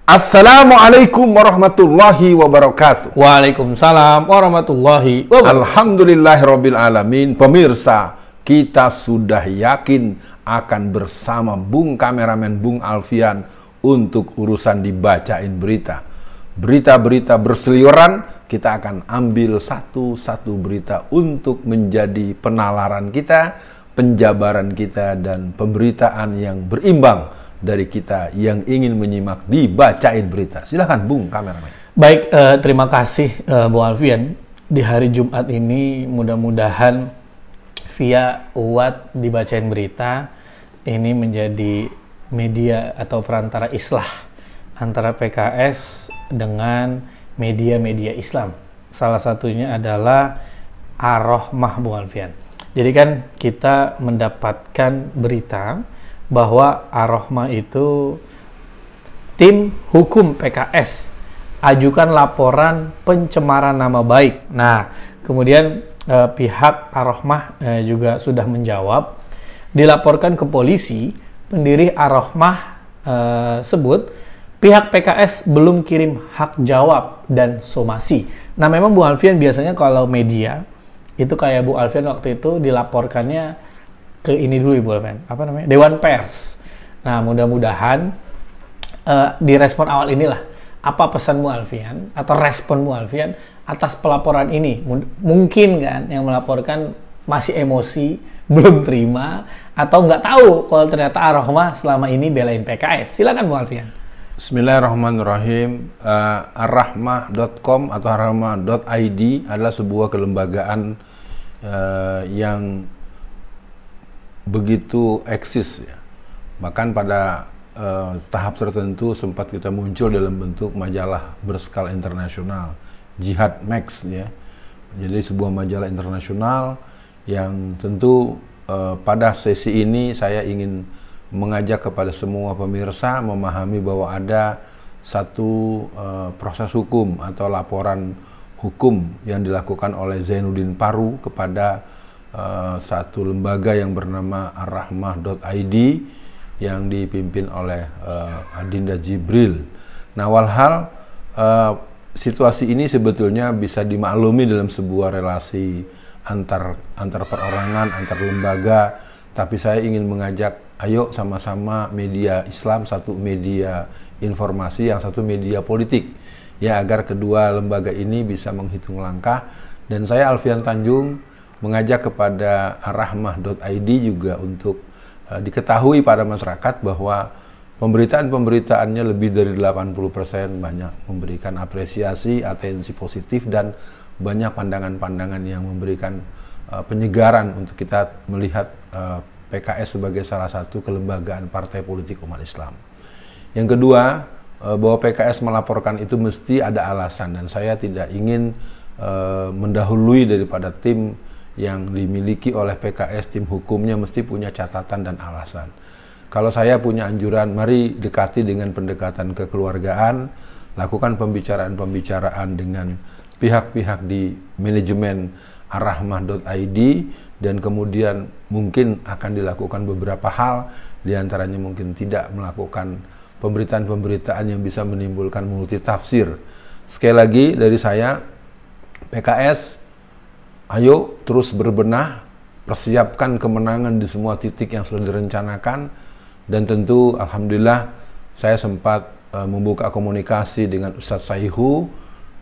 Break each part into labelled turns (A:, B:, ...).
A: Assalamualaikum warahmatullahi wabarakatuh.
B: Waalaikumsalam warahmatullahi wabarakatuh.
A: Alhamdulillahirabbil alamin. Pemirsa, kita sudah yakin akan bersama Bung Kameramen Bung Alfian untuk urusan dibacain berita. Berita-berita berseliweran, kita akan ambil satu-satu berita untuk menjadi penalaran kita, penjabaran kita, dan pemberitaan yang berimbang dari kita yang ingin menyimak dibacain berita. Silakan Bung Kameramen.
B: Baik, terima kasih Bung Alfian. Di hari Jumat ini mudah-mudahan via UWAT dibacain berita ini menjadi media atau perantara islah antara PKS dengan media-media Islam. Salah satunya adalah Ar-Rahmah, Bung Alfian. Jadi kan kita mendapatkan berita bahwa Ar-Rahmah itu tim hukum PKS ajukan laporan pencemaran nama baik. Nah, kemudian pihak Ar-Rahmah juga sudah menjawab, dilaporkan ke polisi, pendiri Ar-Rahmah sebut pihak PKS belum kirim hak jawab dan somasi. Nah, memang Bu Alfian biasanya kalau media itu kayak Bu Alfian waktu itu dilaporkannya ke ini dulu Ibu Alfian, apa namanya? Dewan Pers. Nah, mudah-mudahan di respon awal inilah apa pesan Bu Alfian atau respon Bu Alfian atas pelaporan ini. Mungkin kan yang melaporkan masih emosi, belum terima, atau nggak tahu kalau ternyata Ar-Rahmah selama ini belain PKS. Silakan Bu Alfian.
A: Bismillahirrahmanirrahim. Ar-Rahmah.com atau Ar-Rahmah.id adalah sebuah kelembagaan yang begitu eksis ya. Bahkan pada tahap tertentu sempat kita muncul dalam bentuk majalah berskala internasional, Jihad Max ya. Jadi sebuah majalah internasional yang tentu pada sesi ini saya ingin mengajak kepada semua pemirsa memahami bahwa ada satu proses hukum atau laporan hukum yang dilakukan oleh Zainuddin Paru kepada satu lembaga yang bernama Ar-Rahmah.id yang dipimpin oleh Adinda Jibril. Nah, walhal situasi ini sebetulnya bisa dimaklumi dalam sebuah relasi antar perorangan, antar lembaga, tapi saya ingin mengajak, ayo sama-sama media Islam, satu media informasi, yang satu media politik, ya, agar kedua lembaga ini bisa menghitung langkah. Dan saya Alfian Tanjung mengajak kepada Ar-Rahmah.id juga untuk diketahui pada masyarakat bahwa pemberitaan-pemberitaannya lebih dari 80% banyak memberikan apresiasi, atensi positif, dan banyak pandangan-pandangan yang memberikan penyegaran untuk kita melihat PKS sebagai salah satu kelembagaan partai politik umat Islam. Yang kedua, bahwa PKS melaporkan itu mesti ada alasan, dan saya tidak ingin mendahului daripada tim yang dimiliki oleh PKS, tim hukumnya mesti punya catatan dan alasan. Kalau saya punya anjuran, mari dekati dengan pendekatan kekeluargaan, lakukan pembicaraan-pembicaraan dengan pihak-pihak di manajemen Ar-Rahmah.id, dan kemudian mungkin akan dilakukan beberapa hal, diantaranya mungkin tidak melakukan pemberitaan-pemberitaan yang bisa menimbulkan multi tafsir. Sekali lagi dari saya, PKS, ayo terus berbenah, persiapkan kemenangan di semua titik yang sudah direncanakan, dan tentu alhamdulillah saya sempat membuka komunikasi dengan Ustadz Saihu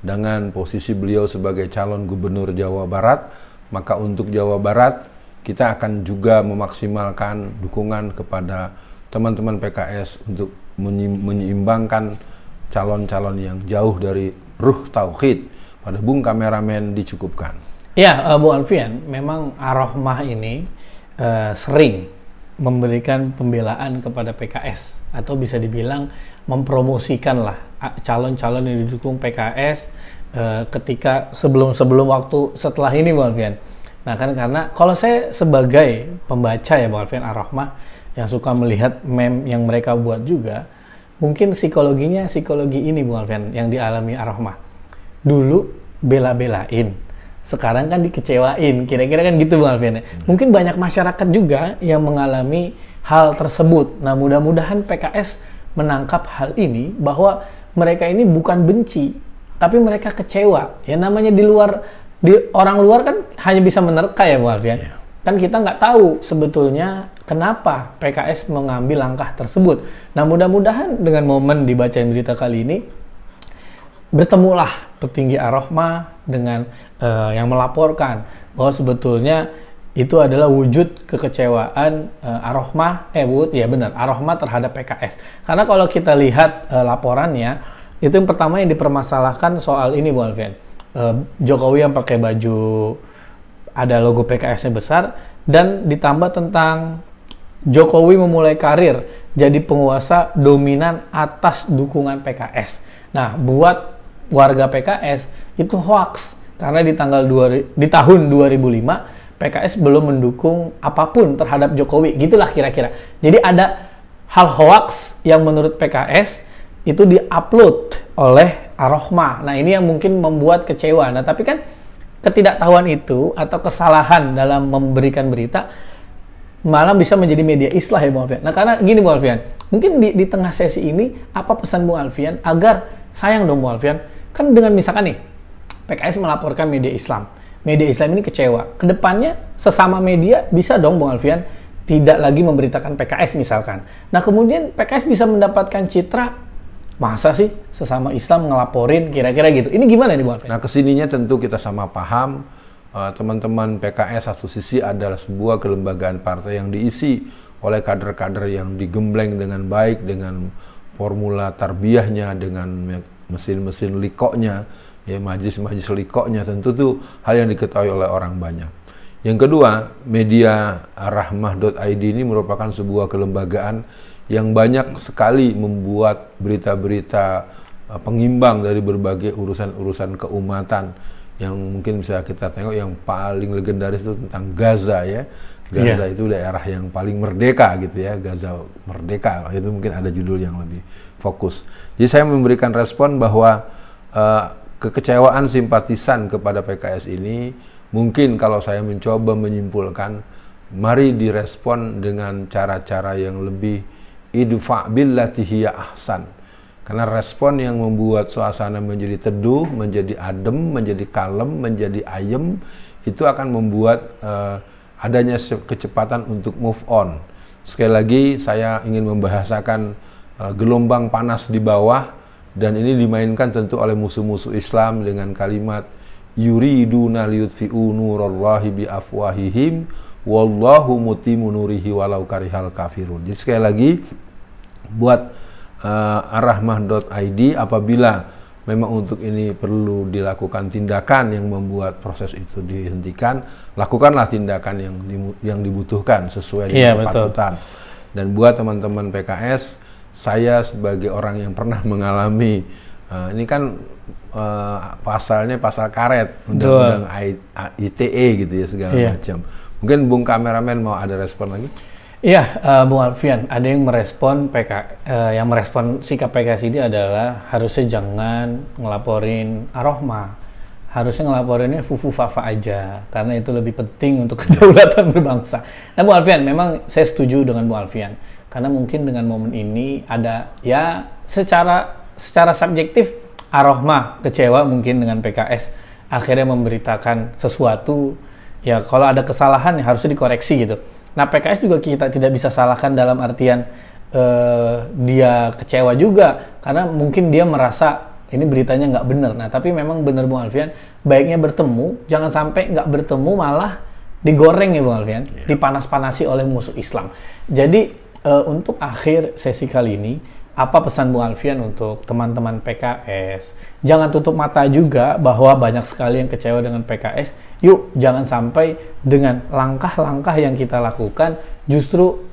A: dengan posisi beliau sebagai calon gubernur Jawa Barat. Maka untuk Jawa Barat kita akan juga memaksimalkan dukungan kepada teman-teman PKS untuk menyeimbangkan calon-calon yang jauh dari ruh tauhid. Pada Bung Kameramen dicukupkan.
B: Ya, Bu Alfian, memang Ar-Rahmah ini sering memberikan pembelaan kepada PKS, atau bisa dibilang mempromosikan lah calon-calon yang didukung PKS ketika sebelum waktu setelah ini, Bu Alfian. Nah, kan karena kalau saya sebagai pembaca ya, Bu Alfian, Ar-Rahmah yang suka melihat meme yang mereka buat juga, mungkin psikologinya psikologi ini, Bu Alfian, yang dialami Ar-Rahmah. Dulu bela-belain, sekarang kan dikecewain, kira-kira kan gitu, Bang Alfian. Mungkin banyak masyarakat juga yang mengalami hal tersebut. Nah, mudah-mudahan PKS menangkap hal ini bahwa mereka ini bukan benci, tapi mereka kecewa. Ya namanya orang luar kan hanya bisa menerka ya Bung Alfian. Yeah. Kan kita nggak tahu sebetulnya kenapa PKS mengambil langkah tersebut. Nah mudah-mudahan dengan momen dibacain berita kali ini, bertemulah petinggi Ar-Rahmah dengan yang melaporkan bahwa sebetulnya itu adalah wujud kekecewaan Ar-Rahmah, Ar-Rahmah terhadap PKS. Karena kalau kita lihat laporannya, itu yang pertama yang dipermasalahkan soal ini Bu Alfian. Jokowi yang pakai baju ada logo PKS-nya besar, dan ditambah tentang Jokowi memulai karir jadi penguasa dominan atas dukungan PKS. Nah, buat warga PKS itu hoax karena di tahun 2005 PKS belum mendukung apapun terhadap Jokowi, gitulah kira-kira. Jadi ada hal hoax yang menurut PKS itu diupload oleh Ar-Rahmah. Nah, ini yang mungkin membuat kecewa. Nah, tapi kan ketidaktahuan itu atau kesalahan dalam memberikan berita malah bisa menjadi media islah ya Bung Alfian. Nah, karena gini Bung Alfian, mungkin di tengah sesi ini apa pesan Bung Alfian agar sayang dong Bung Alfian, kan dengan misalkan nih PKS melaporkan media Islam ini kecewa, kedepannya sesama media bisa dong Bung Alfian tidak lagi memberitakan PKS misalkan. Nah kemudian PKS bisa mendapatkan citra, masa sih sesama Islam ngelaporin, kira-kira gitu. Ini gimana nih Bung Alfian?
A: Nah kesininya tentu kita sama paham, teman-teman PKS satu sisi adalah sebuah kelembagaan partai yang diisi oleh kader-kader yang digembleng dengan baik, dengan formula tarbiyahnya, dengan mesin-mesin likoknya, ya majlis-majlis likoknya, tentu tuh hal yang diketahui oleh orang banyak. Yang kedua, media rahmah.id ini merupakan sebuah kelembagaan yang banyak sekali membuat berita-berita pengimbang dari berbagai urusan-urusan keumatan, yang mungkin bisa kita tengok yang paling legendaris itu tentang Gaza ya. Gaza itu daerah yang paling merdeka gitu ya, Gaza merdeka, itu mungkin ada judul yang lebih fokus. Jadi saya memberikan respon bahwa kekecewaan simpatisan kepada PKS ini mungkin kalau saya mencoba menyimpulkan, mari direspon dengan cara-cara yang lebih idfa' billati hiya ahsan. Karena respon yang membuat suasana menjadi teduh, menjadi adem, menjadi kalem, menjadi ayem, itu akan membuat adanya kecepatan untuk move on. Sekali lagi saya ingin membahasakan gelombang panas di bawah, dan ini dimainkan tentu oleh musuh-musuh Islam dengan kalimat yuriduna liyutfi'u nurallahi bi afwahihim wallahu mutimmu nurihi walau karihal kafirun. Jadi sekali lagi buat arrahmah.id, apabila memang untuk ini perlu dilakukan tindakan yang membuat proses itu dihentikan, lakukanlah tindakan yang dibutuhkan sesuai dengan kepatutan. Dan buat teman-teman PKS, saya sebagai orang yang pernah mengalami ini kan pasalnya pasal karet, undang-undang ITE gitu ya, segala macam. Mungkin Bung kameramen mau ada respon lagi?
B: Iya, Bung Alfian, ada yang merespon yang merespon sikap PKS ini adalah harusnya jangan ngelaporin Ar-Rahmah, harusnya ngelaporinnya Fufu Fafa aja, karena itu lebih penting untuk kedaulatan berbangsa. Nah, Bung Alfian, memang saya setuju dengan Bung Alfian, karena mungkin dengan momen ini ada ya secara subjektif Ar-Rahmah kecewa mungkin dengan PKS akhirnya memberitakan sesuatu, ya kalau ada kesalahan ya harusnya dikoreksi gitu. Nah PKS juga kita tidak bisa salahkan dalam artian dia kecewa juga karena mungkin dia merasa ini beritanya nggak benar. Nah tapi memang benar Bung Alfian, baiknya bertemu, jangan sampai nggak bertemu malah digoreng ya Bung Alfian, dipanas-panasi oleh musuh Islam. Jadi untuk akhir sesi kali ini, apa pesan Bung Alfian untuk teman-teman PKS? Jangan tutup mata juga bahwa banyak sekali yang kecewa dengan PKS. Yuk, jangan sampai dengan langkah-langkah yang kita lakukan justru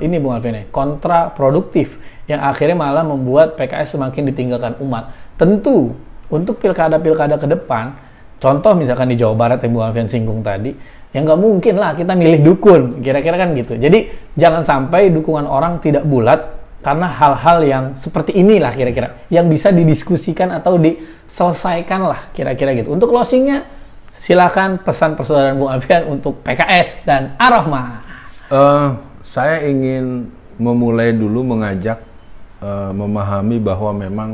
B: ini Bung Alfian, kontraproduktif, yang akhirnya malah membuat PKS semakin ditinggalkan umat. Tentu, untuk pilkada-pilkada ke depan, contoh misalkan di Jawa Barat yang Bung Alfian singgung tadi, ya nggak mungkin lah kita milih dukun, kira-kira kan gitu. Jadi, jangan sampai dukungan orang tidak bulat, karena hal-hal yang seperti inilah kira-kira yang bisa didiskusikan atau diselesaikan lah kira-kira gitu. Untuk closingnya silakan pesan persaudaraan Bung Alfian untuk PKS dan Ar-Rahmah.
A: Saya ingin memulai dulu mengajak memahami bahwa memang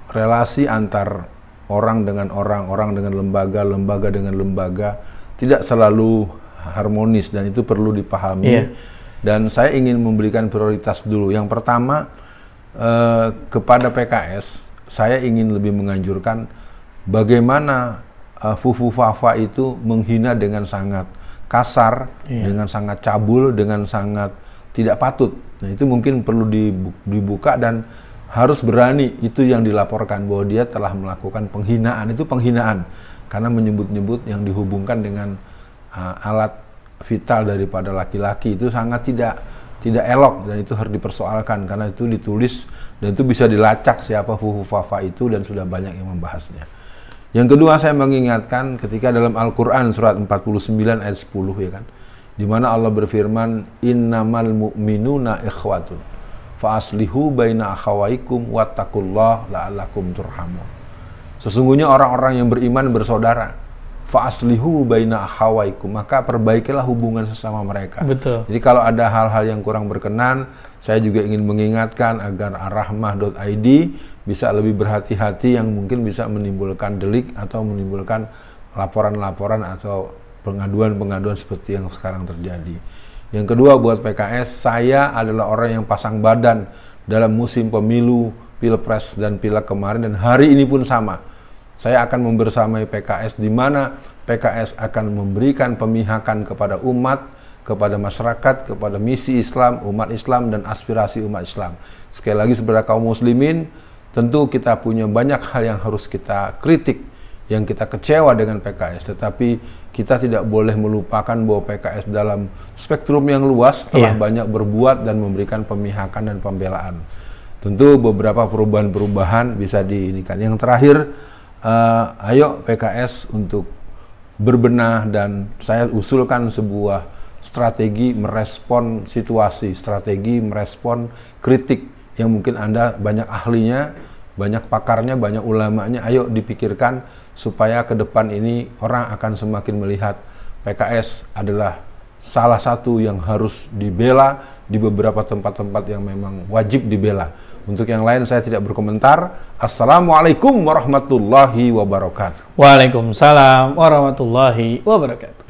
A: relasi antar orang dengan orang, orang dengan lembaga, lembaga dengan lembaga tidak selalu harmonis, dan itu perlu dipahami. Dan saya ingin memberikan prioritas dulu. Yang pertama, kepada PKS saya ingin lebih menganjurkan bagaimana Fufu Fafa itu menghina dengan sangat kasar, dengan sangat cabul, dengan sangat tidak patut. Nah, itu mungkin perlu dibuka dan harus berani itu yang dilaporkan bahwa dia telah melakukan penghinaan. Itu penghinaan karena menyebut-nyebut yang dihubungkan dengan alat vital daripada laki-laki, itu sangat tidak elok, dan itu harus dipersoalkan karena itu ditulis dan itu bisa dilacak siapa Fufu Fafa itu, dan sudah banyak yang membahasnya. Yang kedua, saya mengingatkan ketika dalam Al-Quran surat 49 ayat 10 ya kan, di mana Allah berfirman, innamal mu'minuna ikhwatun fa aslihu baina akhawaikum wattaqullah la'allakum turhamun. Sesungguhnya orang-orang yang beriman bersaudara. Fa aslihu baina akhawaikum, maka perbaikilah hubungan sesama mereka.
B: Betul.
A: Jadi kalau ada hal-hal yang kurang berkenan, saya juga ingin mengingatkan agar arrahmah.id bisa lebih berhati-hati yang mungkin bisa menimbulkan delik atau menimbulkan laporan-laporan atau pengaduan-pengaduan seperti yang sekarang terjadi. Yang kedua, buat PKS, saya adalah orang yang pasang badan dalam musim pemilu, pilpres dan pileg kemarin, dan hari ini pun sama. Saya akan membersamai PKS, di mana PKS akan memberikan pemihakan kepada umat, kepada masyarakat, kepada misi Islam, umat Islam, dan aspirasi umat Islam. Sekali lagi, sebagai kaum muslimin, tentu kita punya banyak hal yang harus kita kritik, yang kita kecewa dengan PKS, tetapi kita tidak boleh melupakan bahwa PKS dalam spektrum yang luas telah banyak berbuat dan memberikan pemihakan dan pembelaan. Tentu beberapa perubahan-perubahan bisa diinikan. Yang terakhir, ayo PKS untuk berbenah, dan saya usulkan sebuah strategi merespon situasi, strategi merespon kritik yang mungkin Anda banyak ahlinya, banyak pakarnya, banyak ulamanya. Ayo dipikirkan supaya ke depan ini orang akan semakin melihat PKS adalah salah satu yang harus dibela di beberapa tempat-tempat yang memang wajib dibela. Untuk yang lain saya tidak berkomentar. Assalamualaikum warahmatullahi wabarakatuh.
B: Waalaikumsalam warahmatullahi wabarakatuh.